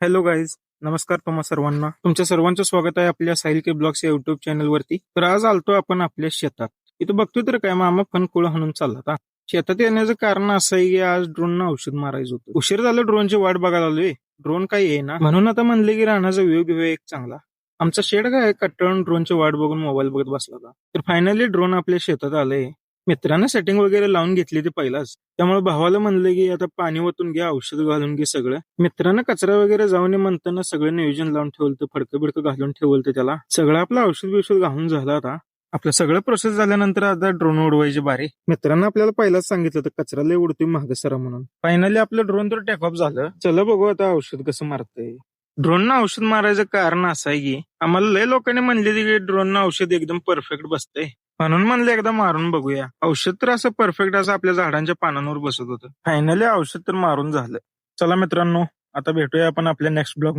Hello guys, नमस्कार तुम्हा सर्वांना. तुमच्या सर्वांचं स्वागत आहे आपल्या साहिल के ब्लॉग्स या युट्यूब चॅनलवरती. तर आज आलतो आपण आपल्या शेतात. इथं बघतोय तर काय मामा फनकुळ हाणून चालला. शेतात येण्याचं कारण असं आहे की आज ड्रोननं औषध मारायचं होतं. उशीर झालं ड्रोनची वाट बघायला आलोय. ड्रोन काही येईना म्हणून आता म्हणले की राहण्याचा व्ह्यू घेऊया एक चांगला. आमचा शेड काय कट्टळून ड्रोनची वाट बघून मोबाईल बघत बसला होता. तर फायनली ड्रोन आपल्या शेतात आलंय. मित्रांना सेटिंग वगैरे लावून घेतली ती पहिलाच. त्यामुळे भावाला म्हणलं की आता पाणी ओतून घे, औषध घालून घे सगळं. मित्रांनं कचरा वगैरे जाऊन ये म्हणताना सगळं नियोजन लावून ठेवलं, फडकं बिडकं घालून ठेवलं त्याला. सगळं आपलं औषध बिषध घालून झालं आता. आपलं सगळं प्रोसेस झाल्यानंतर आता ड्रोन उडवायची बारी. मित्रांना आपल्याला पहिलाच सांगितलं होतं कचरा लय उडतोय महाग सरा म्हणून. फायनली आपलं ड्रोन तर टेकऑफ झालं. चला बघू आता औषध कसं मारतंय. ड्रोननं औषध मारायचं कारण असं आहे की आम्हाला लय लोकांनी म्हणले की ड्रोननं औषध एकदम परफेक्ट बसतंय. म्हणून म्हणलं एकदा मारून बघूया. औषध तर असं परफेक्ट असं आपल्या झाडांच्या पानांवर बसत होतं. फायनली औषध तर मारून झालं. चला मित्रांनो, आता भेटूया आपण आपल्या नेक्स्ट ब्लॉग